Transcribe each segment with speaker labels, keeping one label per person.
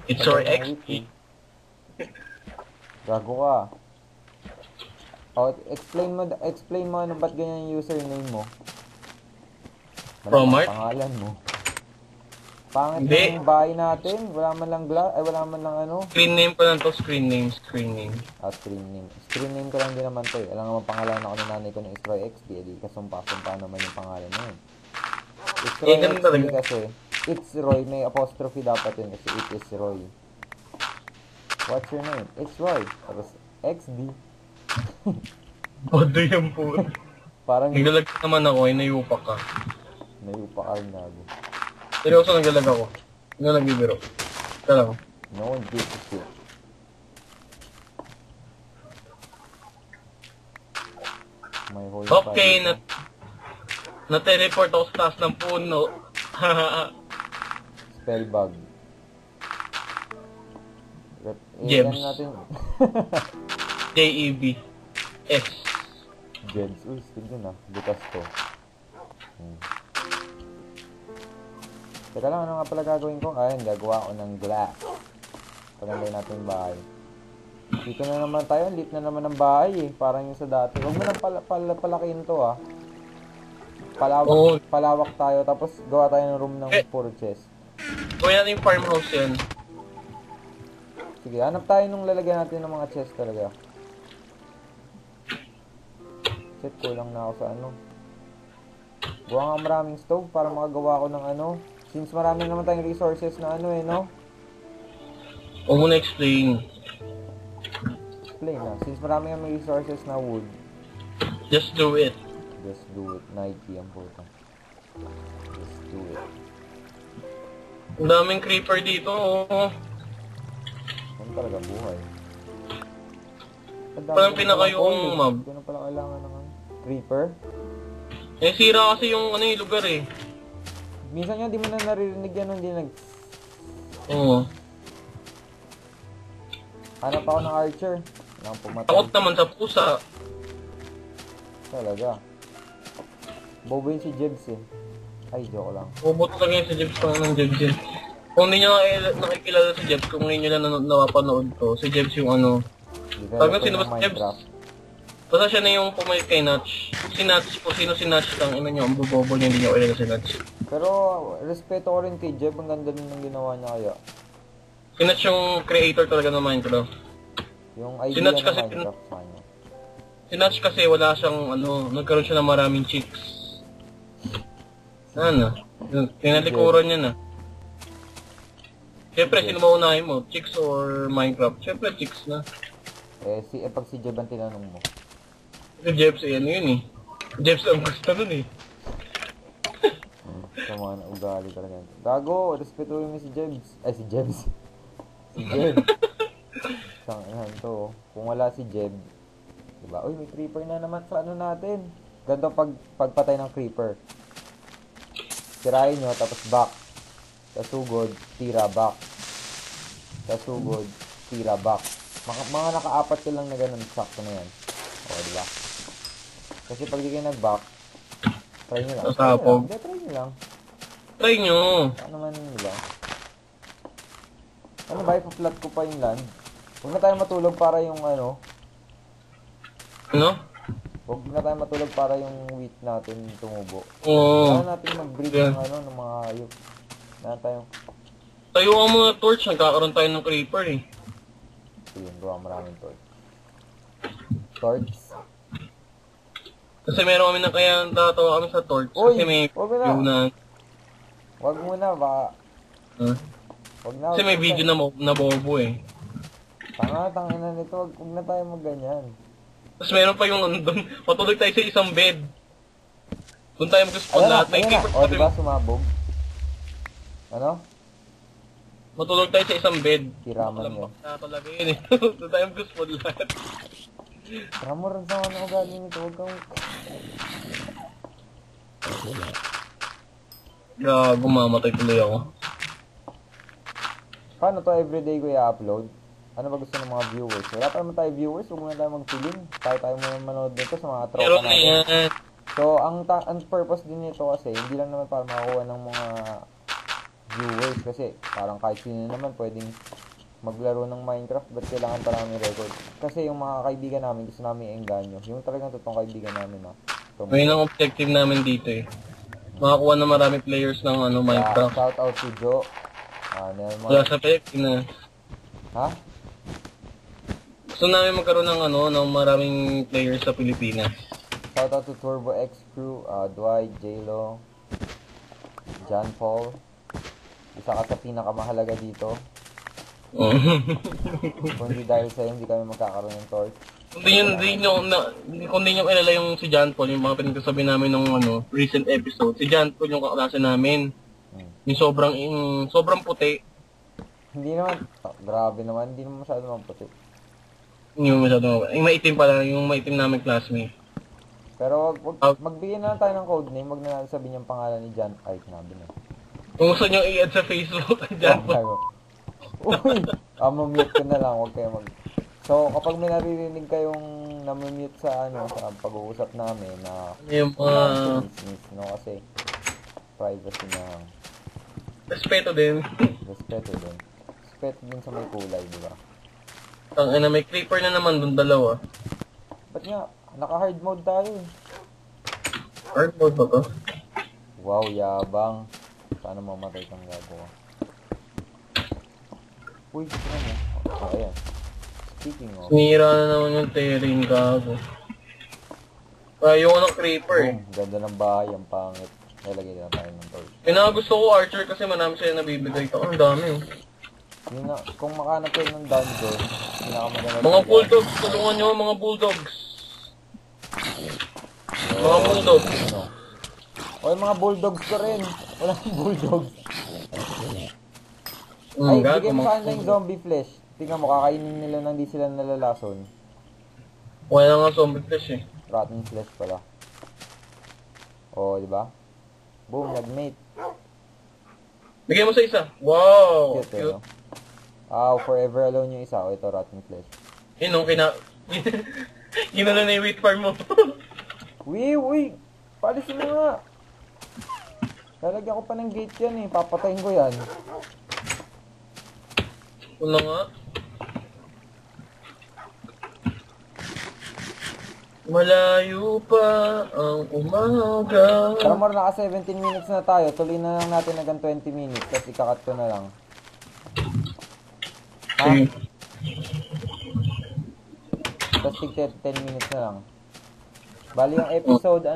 Speaker 1: It's
Speaker 2: Tagal
Speaker 1: your
Speaker 2: ng
Speaker 1: XP.
Speaker 2: week, eh. Gago ka. Oh, explain mo ano ba't ganyan yung username mo. Malamang
Speaker 1: Promart?
Speaker 2: pangalan mo. Pangit
Speaker 1: Hindi.
Speaker 2: ng bahay natin. Wala man lang wala man lang ano.
Speaker 1: Screen name ko lang to. Screen name. Screen name.
Speaker 2: Screen name. Screen name ko lang din naman to eh. Alam nga pangalan ako ng nanay ko ng Istroy XD. Edi kasumpa-sumpa naman yung pangalan na yun. Istroy
Speaker 1: ganun
Speaker 2: XD
Speaker 1: talaga.
Speaker 2: kasi it's Roy. May apostrophe dapat yun kasi it is Roy. What's your name? It's Roy. Tapos XD.
Speaker 1: Bodo yan po.
Speaker 2: Parang
Speaker 1: Naglalag naman ako, inayupa ka.
Speaker 2: nayupa ka rin gago.
Speaker 1: Seryoso naglalag ako. Hindi na nagbibiro. Ito lang.
Speaker 2: No one gives a shit. May whole
Speaker 1: Okay,
Speaker 2: file pa.
Speaker 1: na-teleport ako sa taas ng puno.
Speaker 2: Spell bug.
Speaker 1: Gems.
Speaker 2: Yan natin.
Speaker 1: J-E-B. S.
Speaker 2: Gems. Uy, tignan butas to. Teka lang, ano nga pala gagawin ko? Ayun, gagawa ko ng glass. Paganda natin yung bahay. Dito na naman tayo, lit na naman ng bahay eh. Parang yung sa dati. Huwag mo nang palakihin to ah. Palawak tayo, tapos gawa tayo ng room ng puro chest.
Speaker 1: Gawin natin yung farmhouse yan.
Speaker 2: Sige, hanap tayo nung lalagyan natin ng mga chest talaga. Shit, kulang na ako sa ano. Gawa nga maraming stove para makagawa ko ng ano. Since marami naman tayong resources na ano eh, no?
Speaker 1: Huwag mo na explain.
Speaker 2: Explain na. Since marami kami resources na wood,
Speaker 1: Just do it.
Speaker 2: just do it. Nike ang puta. Just do it.
Speaker 1: Ang daming creeper dito. Oh.
Speaker 2: Ano talaga buhay?
Speaker 1: Parang pinaka yung mob.
Speaker 2: Hindi na pala kailangan ng ano. Creeper?
Speaker 1: Eh, sira kasi yung ano yung lugar eh.
Speaker 2: Minsan nga di mo na naririnig yan nung hindi nag...
Speaker 1: Oo.
Speaker 2: Hanap ako ng archer. Nang pumatay.
Speaker 1: Takot naman sa pusa.
Speaker 2: Talaga. Bobo yun si Jebs eh. Ay, joke lang.
Speaker 1: Bubot lang yan si Jebs ng Jebs yun. Kung hindi nyo nakikilala si Jebs, kung hindi nyo lang napapanood to, si Jebs yung ano. Sabi nga, sino ba si Jebs? Basta siya na yung pumayot kay Natch. Si Natch po, sino si Natch lang, ano nyo, ang bubobo niya, hindi nyo kilala si Natch.
Speaker 2: Pero, respeto ko rin kay Jeb. Ang ganda rin ng ginawa niya kaya.
Speaker 1: Si Natch yung creator talaga ng Minecraft.
Speaker 2: Yung
Speaker 1: Si
Speaker 2: idea
Speaker 1: Natch
Speaker 2: ng
Speaker 1: kasi
Speaker 2: Minecraft sa kanya.
Speaker 1: Si Natch kasi wala siyang, ano, nagkaroon siya ng maraming chicks. Ano? Tinalikuran niya na. Siyempre, sino maunahin mo? Chicks or Minecraft? Siyempre, chicks na.
Speaker 2: Pag si Jeb ang tinanong mo.
Speaker 1: Si Jebs, eh, ano yun eh. Jebs ang gusto nun eh.
Speaker 2: Sa mga ugali talaga. Gago, respetuhin mo si Jebs. Ay, si Jebs. Si Jeb. Sangahan to. Kung wala si Jeb, diba? Uy, may creeper na naman sa ano natin. Ganto pagpatay ng creeper. Tirahin nyo, tapos back. Tasugod, tira back. Tasugod, tira back. Mga naka-apat ka lang na ganun, sakto na yan. O, diba? Kasi pag di kayo nag-back, try nyo lang.
Speaker 1: Nasapog.
Speaker 2: Hindi, try nyo lang.
Speaker 1: Try nyo.
Speaker 2: Ano man nila. Ano ba, ipa-flat ko pa yung land. Huwag na tayo matulog para yung ano.
Speaker 1: Ano?
Speaker 2: Huwag na tayo matulog para yung wheat natin tumubo.
Speaker 1: Oo.
Speaker 2: Kailangan natin mag-breed ng ano, ng mga hayop. Kailangan tayo.
Speaker 1: Tayo ang mga torch, nagkakaroon tayo ng creeper eh.
Speaker 2: So yun, gawa maraming torch. Torch?
Speaker 1: Kasi meron kami na kaya tatawa kami sa torch.
Speaker 2: Uy,
Speaker 1: Kasi may
Speaker 2: wag na.
Speaker 1: video na.
Speaker 2: Huwag muna, baka.
Speaker 1: Huh?
Speaker 2: Huwag na.
Speaker 1: Kasi may video na bobo eh.
Speaker 2: Tanga nito, huwag na tayo magganyan.
Speaker 1: Tapos meron pa yung doon, matulog tayo sa isang bed. Doon tayo mag-spawn lahat. May
Speaker 2: Ayan na.
Speaker 1: creeper
Speaker 2: O, diba, sumabog? Ano?
Speaker 1: Matulog tayo sa isang bed.
Speaker 2: Kiraman yun.
Speaker 1: Na talaga yun eh. Doon tayo mag-spawn lahat.
Speaker 2: Ramor, ang sama na ugali nito. Huwag kang...
Speaker 1: Gago, mamatay tuloy ako.
Speaker 2: Paano to everyday ko i-upload? Ano ba gusto ng mga viewers? Wala pa naman tayo viewers, huwag muna tayo magpiling. Tayo muna manood nito sa mga tropa
Speaker 1: Pero na
Speaker 2: natin.
Speaker 1: yan.
Speaker 2: So, ang purpose din nito kasi, hindi lang naman para makakuha ng mga viewers kasi parang kahit sino naman pwedeng maglaro ng Minecraft, ba't kailangan pa namin record? Kasi yung mga kaibigan namin, gusto namin engganyo. Yung talagang totoong kaibigan namin, ha.
Speaker 1: Ngayon ang objective namin dito eh. Makakuha na marami players ng Minecraft.
Speaker 2: Shout out to Joe.
Speaker 1: Wala sa Pilipinas.
Speaker 2: Ha?
Speaker 1: Gusto namin magkaroon ng ng maraming players sa Pilipinas.
Speaker 2: Shout out to Turbo X Crew, Dwight, J-Lo, John Paul. Isa ka sa pinakamahalaga dito. Kung hindi dahil sa'yo, hindi kami magkakaroon ng torch. Kung
Speaker 1: di nyo kilala yung si John Paul, yung mga pinagsasabi namin ng recent episode, si John Paul yung kaklase namin. Yung sobrang puti.
Speaker 2: Hindi naman, grabe naman, hindi naman masyado naman puti.
Speaker 1: Yung maitim pala, yung maitim namin classmate.
Speaker 2: Pero magbigay na lang tayo ng codename, wag na natin sabihin yung pangalan ni John. Ay, kinabi na.
Speaker 1: Kung gusto nyo i-add sa Facebook, John Paul.
Speaker 2: Uy! Mamamute ko na lang, huwag kayo So, kapag may naririnig kayong namamute sa sa pag-uusap namin na
Speaker 1: yung
Speaker 2: kasi privacy na
Speaker 1: respeto din.
Speaker 2: Respeto din sa may kulay, di ba?
Speaker 1: May creeper na naman dun, dalawa.
Speaker 2: Ba't nga? Naka-hard mode tayo eh.
Speaker 1: Hard mode ba to?
Speaker 2: Wow, yabang. Sana mamatay kang gagawa. Uy, ano mo? Ayan. Speaking of...
Speaker 1: Sinira na naman yung terrain, gago. Ayoko ng creeper eh.
Speaker 2: Ganda ng bahay, ang pangit. Nalagay na tayo ng torch.
Speaker 1: Gusto ko archer kasi marami sila nabibigay. Ang dami oh.
Speaker 2: Yun na, kung makahanap kayo ng dungeon, pinakamaganda.
Speaker 1: Mga bulldogs, tulungan nyo mga bulldogs. Mga bulldogs.
Speaker 2: O yung mga bulldogs ko rin. Walang bulldogs. Ay, bigay mo saan yung zombie flesh. Tingnan mo, kakainin nila nang di sila nalalason.
Speaker 1: Wala nga zombie flesh eh.
Speaker 2: Rotten flesh pala. O, di ba? Boom, nag-mate.
Speaker 1: Bigay mo sa isa. Wow!
Speaker 2: Cute. Forever alone yung isa. O, ito, rotten flesh.
Speaker 1: Ginala na yung wheat farm mo.
Speaker 2: Uy! Palisin mo nga! Lalagyan ko pa ng gate yan eh. Papatayin ko yan.
Speaker 1: Una nga. Malayo pa ang umaga.
Speaker 2: Tara mo, naka 17 minutes na tayo. Tuloy na lang natin hanggang 20 minutes. Tapos ikakat ko na lang. Ha? Tapos 10 minutes na lang. Bali yung episode,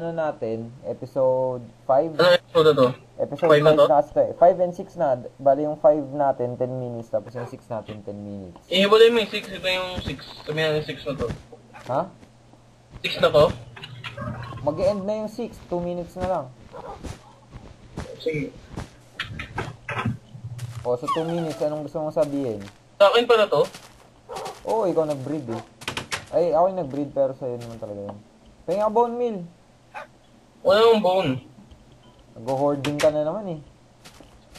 Speaker 2: episode 5.
Speaker 1: Ano episode to?
Speaker 2: Episode 5
Speaker 1: na to?
Speaker 2: 5 and 6 na. Bali yung 5 natin, 10 minutes. Tapos yung 6 natin, 10 minutes.
Speaker 1: Ihiwalay mo yung 6. Ito yung 6. Sabihin yung 6 na to.
Speaker 2: Ha?
Speaker 1: 6 na to?
Speaker 2: Mag-e-end na yung 6. 2 minutes na lang.
Speaker 1: Sige.
Speaker 2: O, so 2 minutes. Anong gusto mong sabihin?
Speaker 1: Sa akin pala to?
Speaker 2: Oo, ikaw nag-breed eh. Ay, ako yung nag-breed pero sa'yo naman talaga yun. Kaya nga bone meal.
Speaker 1: Wala yung bone.
Speaker 2: Nag-hoarding ka na naman eh.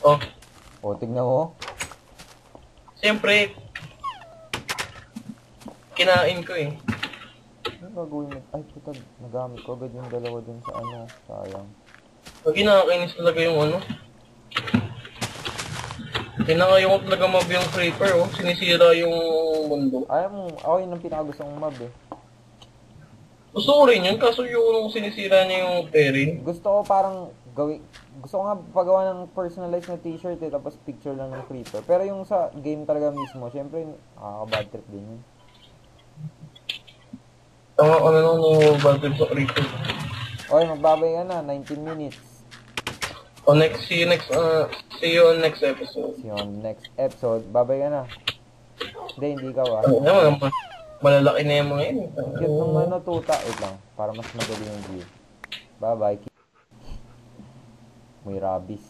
Speaker 1: Oh.
Speaker 2: O, tignan mo.
Speaker 1: Siyempre, kinain ko eh.
Speaker 2: Ano gagawin mo? Ay, puta, nagamit ko agad yung dalawa dun sa sayang.
Speaker 1: Pag kinakainis talaga yung Kinakayo ko talaga mob yung creeper sinisira yung mundo.
Speaker 2: Ayaw mo, ako yun ang pinakagusto kong mob eh.
Speaker 1: Gusto ko rin yun, kaso yung sinisira niya yung terrain.
Speaker 2: Gusto ko parang gusto ko nga pagawa ng personalized na t-shirt eh, tapos picture lang ng creeper. Pero yung sa game talaga mismo, syempre, bad trip din yun.
Speaker 1: Tama ko na lang yung bad trip sa creeper.
Speaker 2: Okay, magbabay ka na, 19 minutes.
Speaker 1: See you on next episode.
Speaker 2: See you on next episode. Babay ka na. Hindi ikaw
Speaker 1: Malalaki na yung mga yun.
Speaker 2: Cute ng tuta. Wait lang, para mas madali yung view. Bye-bye. May rabies.